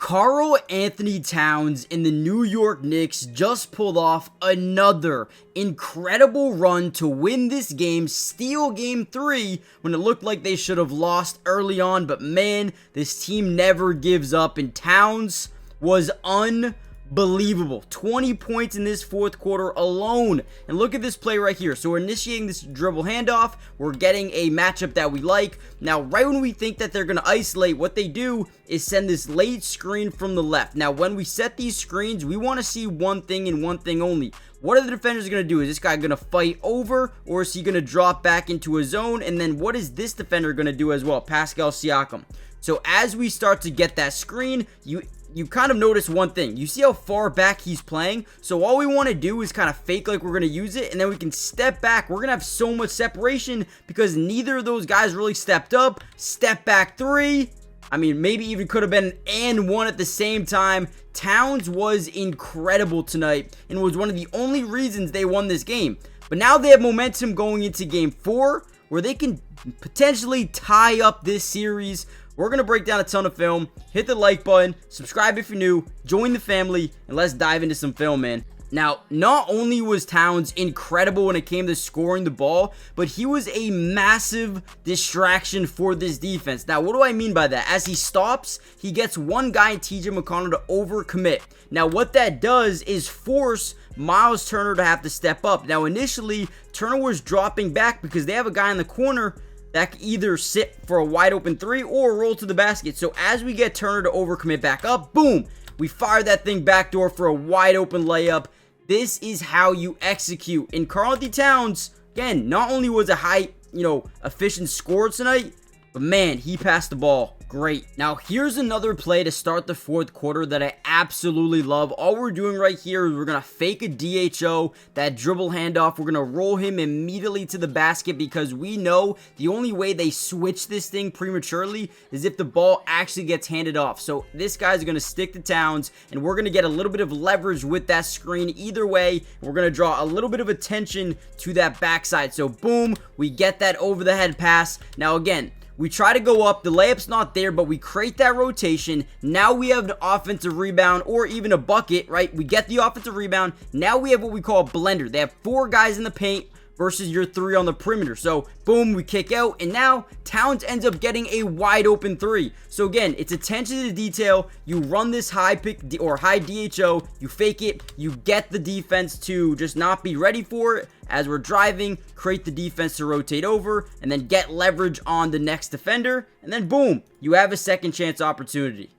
Karl Anthony Towns and the New York Knicks just pulled off another incredible run to win this game, steal game 3 when it looked like they should have lost early on, but man, this team never gives up, and Towns was unbelievable. 20 points in this fourth quarter alone. And look at this play right here. So we're initiating this dribble handoff. We're getting a matchup that we like. Now, right when we think that they're going to isolate, what they do is send this late screen from the left. Now, when we set these screens, we want to see one thing and one thing only. What are the defenders going to do? Is this guy going to fight over, or is he going to drop back into a zone? And then what is this defender going to do as well? Pascal Siakam. So as we start to get that screen, you kind of notice one thing. You see how far back he's playing? So all we want to do is kind of fake like we're going to use it, and then we can step back. We're going to have so much separation because neither of those guys really stepped up. Step back 3. I mean, maybe even could have been an and 1 at the same time. Towns was incredible tonight and was one of the only reasons they won this game. But now they have momentum going into game 4 where they can potentially tie up this series. We're going to break down a ton of film. Hit the like button, subscribe if you're new, join the family, and let's dive into some film, man. Now, not only was Towns incredible when it came to scoring the ball, but he was a massive distraction for this defense. Now, what do I mean by that? As he stops, he gets one guy in TJ McConnell to overcommit. Now, what that does is force Miles Turner to have to step up. Now, initially, Turner was dropping back because they have a guy in the corner that can either sit for a wide open 3 or roll to the basket. So as we get Turner to overcommit back up, boom, we fire that thing backdoor for a wide open layup. This is how you execute. And Karl Anthony Towns, again, not only was a high, efficient scorer tonight, but man, he passed the ball great. Now, here's another play to start the fourth quarter that I absolutely love. All we're doing right here is we're going to fake a DHO, that dribble handoff. We're going to roll him immediately to the basket because we know the only way they switch this thing prematurely is if the ball actually gets handed off. So this guy's going to stick to Towns, and we're going to get a little bit of leverage with that screen. Either way, we're going to draw a little bit of attention to that backside. So boom, we get that over the head pass. Now again, we try to go up, the layup's not there, but we create that rotation. Now we have an offensive rebound or even a bucket, right? We get the offensive rebound. Now we have what we call a blender. They have 4 guys in the paint versus your 3 on the perimeter. So, boom, we kick out, and now Towns ends up getting a wide open 3. So again, it's attention to detail. You run this high pick or high DHO, you fake it, you get the defense to just not be ready for it. As we're driving, create the defense to rotate over, and then get leverage on the next defender, and then boom, you have a second chance opportunity.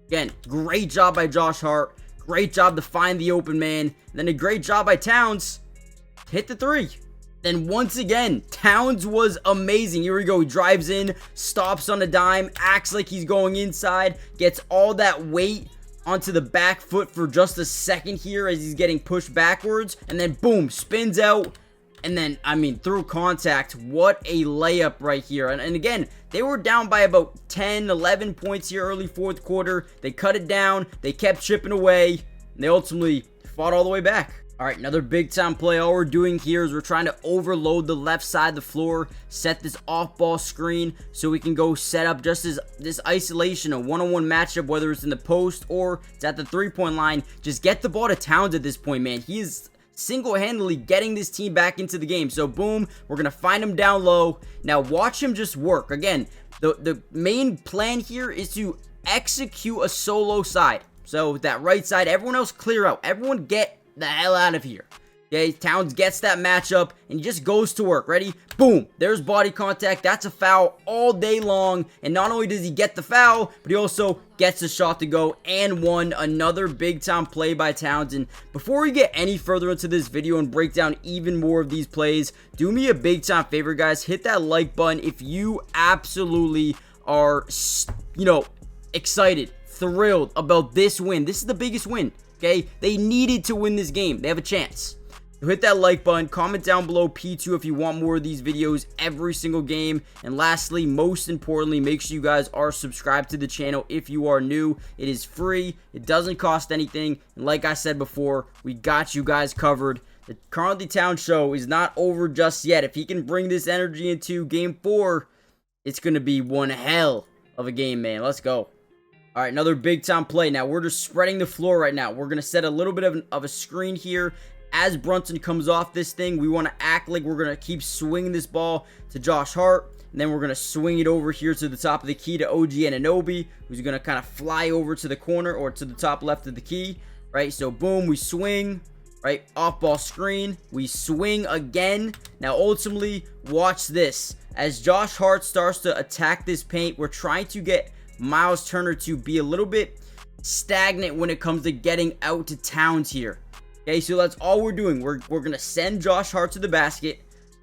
Again, great job by Josh Hart, great job to find the open man, and then a great job by Towns to hit the 3. Then once again, Towns was amazing. Here we go, he drives in, stops on a dime, acts like he's going inside, gets all that weight onto the back foot for just a second here as he's getting pushed backwards, and then boom, spins out, and then, I mean, through contact, what a layup right here. And again, they were down by about 10, 11 points here early fourth quarter. They cut it down, they kept chipping away, and they ultimately fought all the way back. All right, another big time play. All we're doing here is we're trying to overload the left side of the floor, set this off ball screen so we can go set up just this isolation, a one-on-one matchup, whether it's in the post or it's at the 3-point line. Just get the ball to Towns at this point, man. He is single-handedly getting this team back into the game. So boom, we're going to find him down low. Now watch him just work. Again, the main plan here is to execute a solo side. So that right side, everyone else clear out. Everyone get the hell out of here. Okay, Towns gets that matchup and he just goes to work. Ready? Boom. There's body contact. That's a foul all day long. And not only does he get the foul, but he also gets a shot to go and 1. Another big time play by Towns. And before we get any further into this video and break down even more of these plays, do me a big time favor, guys. Hit that like button if you absolutely are, excited, thrilled about this win. This is the biggest win. Okay, they needed to win this game. They have a chance. So hit that like button, comment down below P2 if you want more of these videos every single game. And lastly, most importantly, make sure you guys are subscribed to the channel if you are new. It is free. It doesn't cost anything. And like I said before, we got you guys covered. The Karl Anthony Towns show is not over just yet. If he can bring this energy into game 4, it's going to be one hell of a game, man. Let's go. All right, another big time play. Now we're just spreading the floor right now. We're going to set a little bit of a screen here. As Brunson comes off this thing, we want to act like we're going to keep swinging this ball to Josh Hart. And then we're going to swing it over here to the top of the key to OG Anunoby, who's going to kind of fly over to the corner or to the top left of the key, right? So boom, we swing, right? Off ball screen. We swing again. Now ultimately, watch this. As Josh Hart starts to attack this paint, we're trying to get Miles Turner to be a little bit stagnant when it comes to getting out to Towns here. Okay, so that's all we're doing. We're going to send Josh Hart to the basket.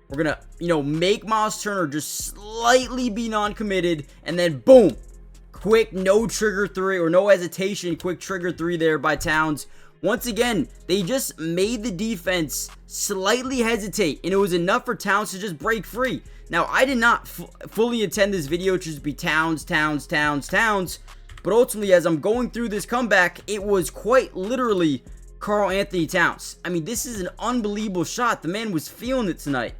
We're going to, make Miles Turner just slightly be non-committed. And then, boom, quick no trigger three or no hesitation. Quick trigger three there by Towns. Once again, they just made the defense slightly hesitate. And it was enough for Towns to just break free. Now, I did not fully intend this video to just be Towns. But ultimately, as I'm going through this comeback, it was quite literally Karl-Anthony Towns. I mean, this is an unbelievable shot. The man was feeling it tonight.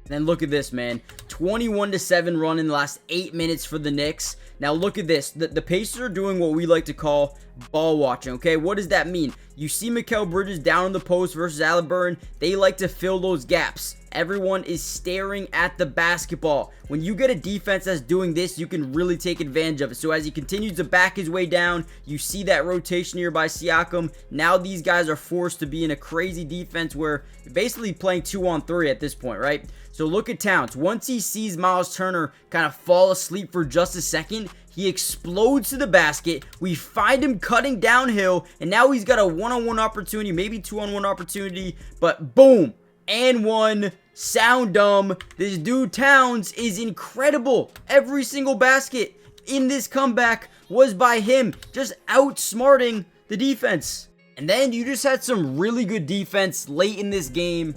And then look at this, man. 21-7 run in the last 8 minutes for the Knicks. Now look at this. The Pacers are doing what we like to call ball watching, okay? What does that mean? You see Mikal Bridges down in the post versus Halliburton. They like to fill those gaps. Everyone is staring at the basketball. When you get a defense that's doing this, you can really take advantage of it. So as he continues to back his way down, you see that rotation here by Siakam. Now these guys are forced to be in a crazy defense where you're basically playing 2-on-3 at this point, right? So look at Towns. Once he sees Miles Turner kind of fall asleep for just a second, he explodes to the basket. We find him cutting downhill, and now he's got a one-on-one opportunity, maybe two-on-one opportunity, but boom, and one. Sound dumb. This dude Towns is incredible. Every single basket in this comeback was by him, just outsmarting the defense. And then you just had some really good defense late in this game.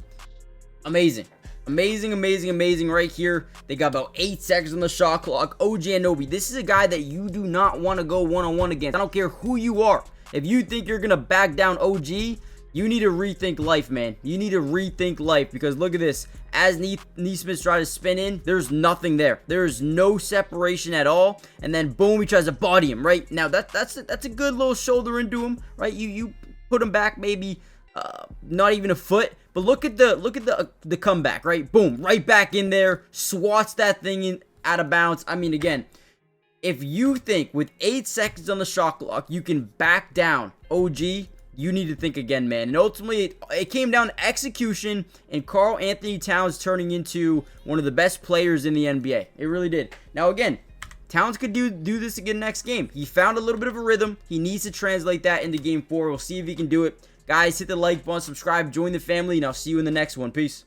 Amazing right here. They got about 8 seconds on the shot clock. OG Anunoby, this is a guy that you do not want to go one-on-one against. I don't care who you are. If you think you're gonna back down OG, you need to rethink life, man. You need to rethink life, because look at this. As Neesmith tries to spin in, there's nothing there. There's no separation at all. And then boom, he tries to body him, right? Now that's a good little shoulder into him, right? You put him back maybe not even a foot. But look at the comeback, right? Boom, right back in there, swats that thing in out of bounds. I mean, again, if you think with 8 seconds on the shot clock you can back down OG, you need to think again, man. And ultimately, it came down to execution and Karl-Anthony Towns turning into one of the best players in the NBA. It really did. Now, again, Towns could do this again next game. He found a little bit of a rhythm. He needs to translate that into game 4. We'll see if he can do it. Guys, hit the like button, subscribe, join the family, and I'll see you in the next one. Peace.